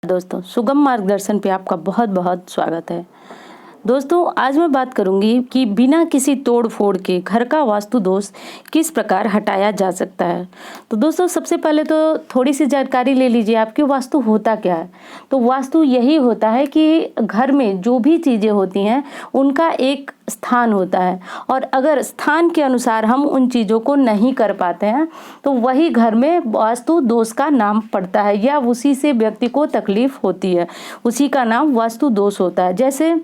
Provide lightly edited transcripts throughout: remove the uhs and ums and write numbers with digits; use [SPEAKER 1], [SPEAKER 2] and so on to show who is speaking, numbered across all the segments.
[SPEAKER 1] दोस्तों, सुगम मार्गदर्शन पे आपका बहुत बहुत स्वागत है। दोस्तों, आज मैं बात करूंगी कि बिना किसी तोड़ फोड़ के घर का वास्तु दोष किस प्रकार हटाया जा सकता है। तो दोस्तों, सबसे पहले तो थोड़ी सी जानकारी ले लीजिए आपकी वास्तु होता क्या है। तो वास्तु यही होता है कि घर में जो भी चीज़ें होती हैं उनका एक स्थान होता है, और अगर स्थान के अनुसार हम उन चीज़ों को नहीं कर पाते हैं तो वही घर में वास्तु दोष का नाम पड़ता है, या उसी से व्यक्ति को तकलीफ होती है, उसी का नाम वास्तु दोष होता है। जैसे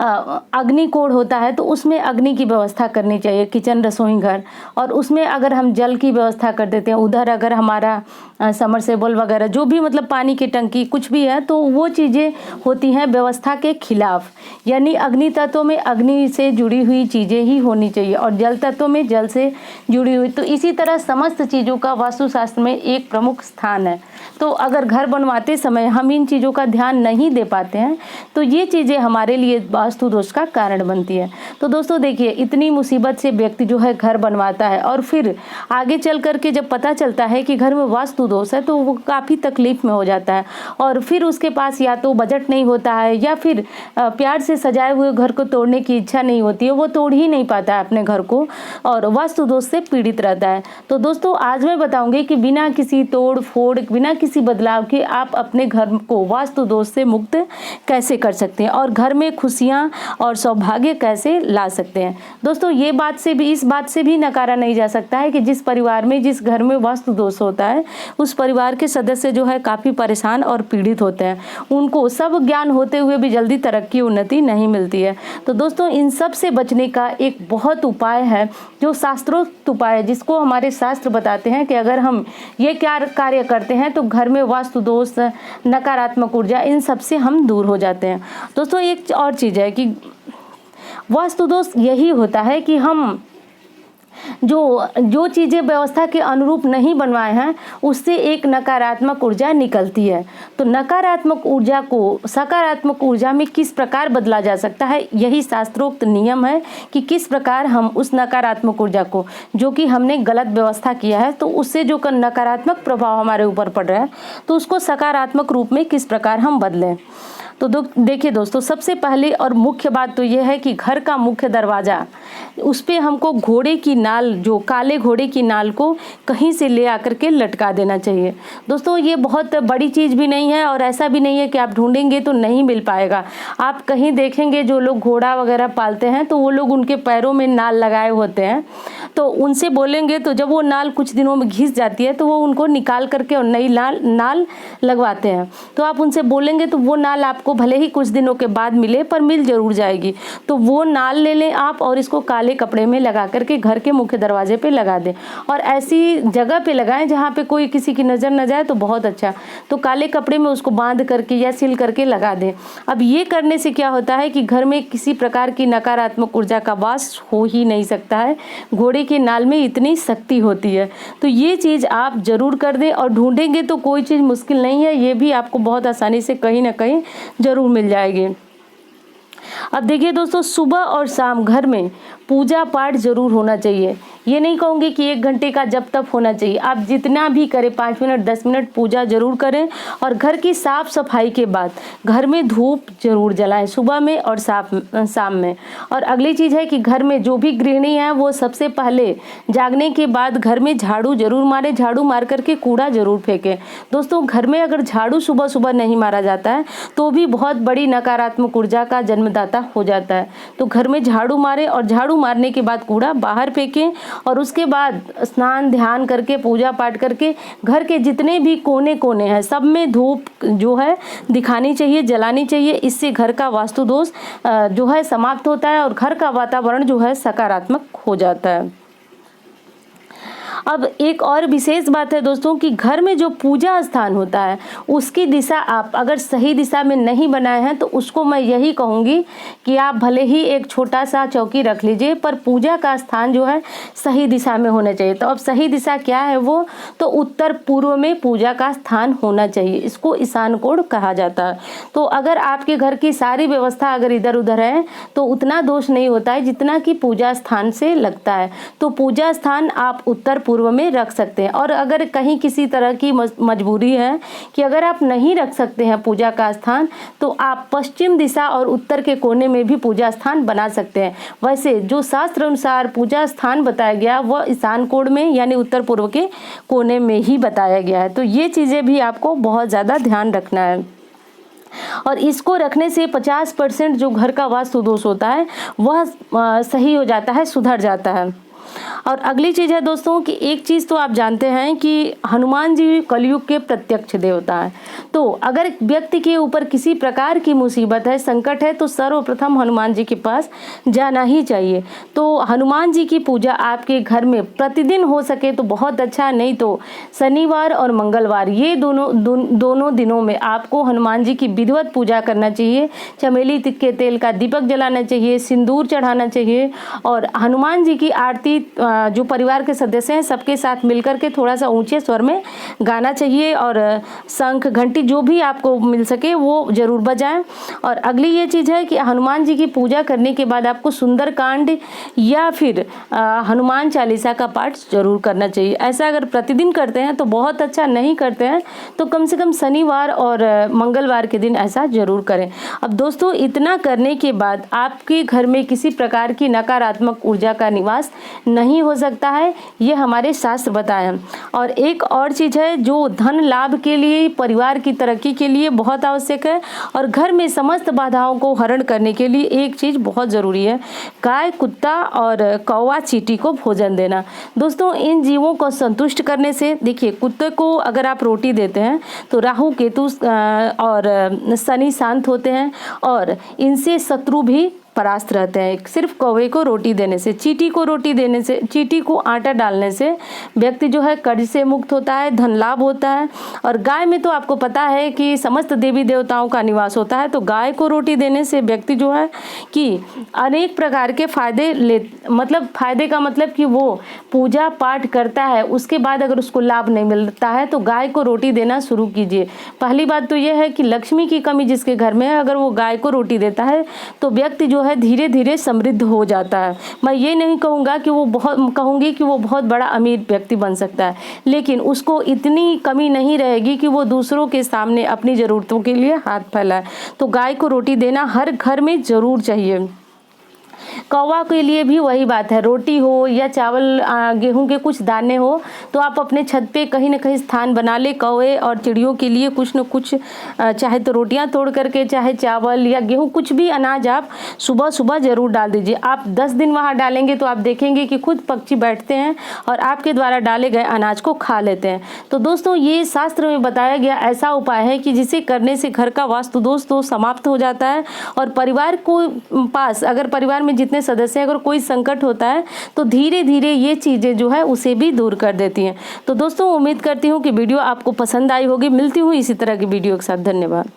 [SPEAKER 1] अग्नि कोड होता है तो उसमें अग्नि की व्यवस्था करनी चाहिए, किचन रसोई घर, और उसमें अगर हम जल की व्यवस्था कर देते हैं, उधर अगर हमारा समरसेबल वगैरह जो भी मतलब पानी की टंकी कुछ भी है, तो वो चीज़ें होती हैं व्यवस्था के खिलाफ। यानी अग्नि तत्व में अग्नि से जुड़ी हुई चीज़ें ही होनी चाहिए, और जल तत्व में जल से जुड़ी हुई। तो इसी तरह समस्त चीज़ों का वास्तुशास्त्र में एक प्रमुख स्थान है। तो अगर घर बनवाते समय हम इन चीज़ों का ध्यान नहीं दे पाते हैं तो ये चीज़ें हमारे लिए वास्तु दोष का कारण बनती है। तो दोस्तों देखिए, इतनी मुसीबत से व्यक्ति जो है घर बनवाता है, और फिर आगे चल करके जब पता चलता है कि घर में वास्तु दोष है तो वो काफ़ी तकलीफ में हो जाता है, और फिर उसके पास या तो बजट नहीं होता है, या फिर प्यार से सजाए हुए घर को तोड़ने की इच्छा नहीं होती है, वो तोड़ ही नहीं पाता है अपने घर को, और वास्तु दोष से पीड़ित रहता है। तो दोस्तों, आज मैं बताऊंगी कि बिना किसी तोड़ फोड़, बिना किसी बदलाव के आप अपने घर को वास्तु दोष से मुक्त कैसे कर सकते हैं, और घर में खुशियां और सौभाग्य कैसे ला सकते हैं। दोस्तों, ये इस बात से भी नकारा नहीं जा सकता है कि जिस परिवार में, जिस घर में वास्तु दोष होता है, उस परिवार के सदस्य जो है काफ़ी परेशान और पीड़ित होते हैं। उनको सब ज्ञान होते हुए भी जल्दी तरक्की उन्नति नहीं मिलती है। तो दोस्तों, इन सब से बचने का एक बहुत उपाय है, जो शास्त्रोक्त उपाय है, जिसको हमारे शास्त्र बताते हैं कि अगर हम ये क्या कार्य करते हैं तो घर में वास्तु दोष, नकारात्मक ऊर्जा, इन सब से हम दूर हो जाते हैं। दोस्तों, एक और चीज़ है कि वास्तु दोष यही होता है कि हम जो चीज़ें व्यवस्था के अनुरूप नहीं बनवाए हैं उससे एक नकारात्मक ऊर्जा निकलती है। तो नकारात्मक ऊर्जा को सकारात्मक ऊर्जा में किस प्रकार बदला जा सकता है, यही शास्त्रोक्त नियम है कि किस प्रकार हम उस नकारात्मक ऊर्जा को, जो कि हमने गलत व्यवस्था किया है, तो उससे जो नकारात्मक प्रभाव हमारे ऊपर पड़ रहा है, तो उसको सकारात्मक रूप में किस प्रकार हम बदलें। तो देखिए दोस्तों, सबसे पहले और मुख्य बात तो यह है कि घर का मुख्य दरवाज़ा, उस पर हमको घोड़े की नाल, जो काले घोड़े की नाल को कहीं से ले आकर के लटका देना चाहिए। दोस्तों, ये बहुत बड़ी चीज़ भी नहीं है, और ऐसा भी नहीं है कि आप ढूंढेंगे तो नहीं मिल पाएगा। आप कहीं देखेंगे जो लोग घोड़ा वगैरह पालते हैं तो वो लोग उनके पैरों में नाल लगाए होते हैं, तो उनसे बोलेंगे तो जब वो नाल कुछ दिनों में घिस जाती है तो वो उनको निकाल करके और नई नाल लगवाते हैं। तो आप उनसे बोलेंगे तो वो नाल आपको भले ही कुछ दिनों के बाद मिले, पर मिल जरूर जाएगी। तो वो नाल ले लें आप, और इसको काले कपड़े में लगा करके घर के मुख्य दरवाजे पे लगा दें, और ऐसी जगह पे लगाएं जहाँ पे कोई किसी की नज़र न जाए, तो बहुत अच्छा। तो काले कपड़े में उसको बांध करके या सिल करके लगा दें। अब ये करने से क्या होता है कि घर में किसी प्रकार की नकारात्मक ऊर्जा का वास हो ही नहीं सकता है। घोड़े के नाल में इतनी शक्ति होती है। तो ये चीज़ आप ज़रूर कर दें, और ढूंढेंगे तो कोई चीज़ मुश्किल नहीं है, ये भी आपको बहुत आसानी से कहीं ना कहीं ज़रूर मिल जाएगी। अब देखिए दोस्तों, सुबह और शाम घर में पूजा पाठ जरूर होना चाहिए। ये नहीं कहूँगी कि 1 घंटे का जब तक होना चाहिए, आप जितना भी करें, 5 मिनट 10 मिनट पूजा जरूर करें। और घर की साफ सफाई के बाद घर में धूप जरूर जलाएं, सुबह में और शाम में। और अगली चीज़ है कि घर में जो भी गृहिणी है वो सबसे पहले जागने के बाद घर में झाड़ू जरूर मारे, झाड़ू मार करके कूड़ा जरूर फेंकें। दोस्तों, घर में अगर झाड़ू सुबह सुबह नहीं मारा जाता है तो भी बहुत बड़ी नकारात्मक ऊर्जा का जन्मदाता हो जाता है। तो घर में झाड़ू मारें, और झाड़ू मारने के बाद कूड़ा बाहर फेंकें, और उसके बाद स्नान ध्यान करके पूजा पाठ करके घर के जितने भी कोने कोने हैं सब में धूप जो है दिखानी चाहिए, जलानी चाहिए। इससे घर का वास्तु दोष जो है समाप्त होता है, और घर का वातावरण जो है सकारात्मक हो जाता है। अब एक और विशेष बात है दोस्तों कि घर में जो पूजा स्थान होता है उसकी दिशा आप अगर सही दिशा में नहीं बनाए हैं तो उसको मैं यही कहूँगी कि आप भले ही एक छोटा सा चौकी रख लीजिए, पर पूजा का स्थान जो है सही दिशा में होना चाहिए। तो अब सही दिशा क्या है वो, तो उत्तर पूर्व में पूजा का स्थान होना चाहिए। इसको ईशान कोण कहा जाता है। तो अगर आपके घर की सारी व्यवस्था अगर इधर उधर है तो उतना दोष नहीं होता है जितना कि पूजा स्थान से लगता है। तो पूजा स्थान आप उत्तर पूर्व में रख सकते हैं। और अगर कहीं किसी तरह की मजबूरी है कि अगर आप नहीं रख सकते हैं पूजा का स्थान, तो आप पश्चिम दिशा और उत्तर के कोने में भी पूजा स्थान बना सकते हैं। वैसे जो शास्त्र अनुसार पूजा स्थान बताया गया वह ईशान कोण में यानी उत्तर पूर्व के कोने में ही बताया गया है। तो ये चीज़ें भी आपको बहुत ज़्यादा ध्यान रखना है। और इसको रखने से 50% जो घर का वास्तु दोष होता है वह सही हो जाता है, सुधर जाता है। और अगली चीज़ है दोस्तों कि एक चीज़ तो आप जानते हैं कि हनुमान जी कलयुग के प्रत्यक्ष देवता है। तो अगर व्यक्ति के ऊपर किसी प्रकार की मुसीबत है, संकट है, तो सर्वप्रथम हनुमान जी के पास जाना ही चाहिए। तो हनुमान जी की पूजा आपके घर में प्रतिदिन हो सके तो बहुत अच्छा, नहीं तो शनिवार और मंगलवार ये दोनों दिनों में आपको हनुमान जी की विधिवत पूजा करना चाहिए। चमेली के तेल का दीपक जलाना चाहिए, सिंदूर चढ़ाना चाहिए और हनुमान जी की आरती जो परिवार के सदस्य हैं सबके साथ मिलकर के थोड़ा सा ऊंचे स्वर में गाना चाहिए और शंख घंटी जो भी आपको मिल सके वो जरूर बजाएं। और अगली ये चीज़ है कि हनुमान जी की पूजा करने के बाद आपको सुंदरकांड या फिर हनुमान चालीसा का पाठ जरूर करना चाहिए। ऐसा अगर प्रतिदिन करते हैं तो बहुत अच्छा, नहीं करते हैं तो कम से कम शनिवार और मंगलवार के दिन ऐसा जरूर करें। अब दोस्तों इतना करने के बाद आपके घर में किसी प्रकार की नकारात्मक ऊर्जा का निवास नहीं हो सकता है, ये हमारे शास्त्र बताएं। और एक और चीज़ है जो धन लाभ के लिए, परिवार की तरक्की के लिए बहुत आवश्यक है और घर में समस्त बाधाओं को हरण करने के लिए एक चीज़ बहुत ज़रूरी है, गाय, कुत्ता और कौवा, चींटी को भोजन देना। दोस्तों इन जीवों को संतुष्ट करने से, देखिए कुत्ते को अगर आप रोटी देते हैं तो राहु केतु और शनि शांत होते हैं और इनसे शत्रु भी परास्त रहते हैं। सिर्फ कौवे को रोटी देने से, चींटी को रोटी देने से, चींटी को आटा डालने से व्यक्ति जो है कर्ज से मुक्त होता है, धन लाभ होता है। और गाय में तो आपको पता है कि समस्त देवी देवताओं का निवास होता है, तो गाय को रोटी देने से व्यक्ति जो है कि अनेक प्रकार के फायदे फायदे का मतलब कि वो पूजा पाठ करता है, उसके बाद अगर उसको लाभ नहीं मिलता है तो गाय को रोटी देना शुरू कीजिए। पहली बात तो यह है कि लक्ष्मी की कमी जिसके घर में है, अगर वो गाय को रोटी देता है तो व्यक्ति जो है धीरे धीरे समृद्ध हो जाता है। मैं ये नहीं कहूँगी कि वो बहुत बड़ा अमीर व्यक्ति बन सकता है, लेकिन उसको इतनी कमी नहीं रहेगी कि वो दूसरों के सामने अपनी ज़रूरतों के लिए हाथ फैलाए। तो गाय को रोटी देना हर घर में ज़रूर चाहिए। कौवा के लिए भी वही बात है, रोटी हो या चावल गेहूं के कुछ दाने हो तो आप अपने छत पे कहीं ना कहीं स्थान बना ले। कौवे और चिड़ियों के लिए कुछ न कुछ, चाहे तो रोटियां तोड़ करके, चाहे चावल या गेहूं, कुछ भी अनाज आप सुबह सुबह ज़रूर डाल दीजिए। आप 10 दिन वहाँ डालेंगे तो आप देखेंगे कि खुद पक्षी बैठते हैं और आपके द्वारा डाले गए अनाज को खा लेते हैं। तो दोस्तों ये शास्त्र में बताया गया ऐसा उपाय है कि जिसे करने से घर का वास्तु दोष तो समाप्त हो जाता है और परिवार को पास, अगर परिवार में जितने सदस्य अगर कोई संकट होता है तो धीरे धीरे ये चीज़ें जो है उसे भी दूर कर देती हैं। तो दोस्तों उम्मीद करती हूँ कि वीडियो आपको पसंद आई होगी। मिलती हूँ इसी तरह की वीडियो के साथ। धन्यवाद।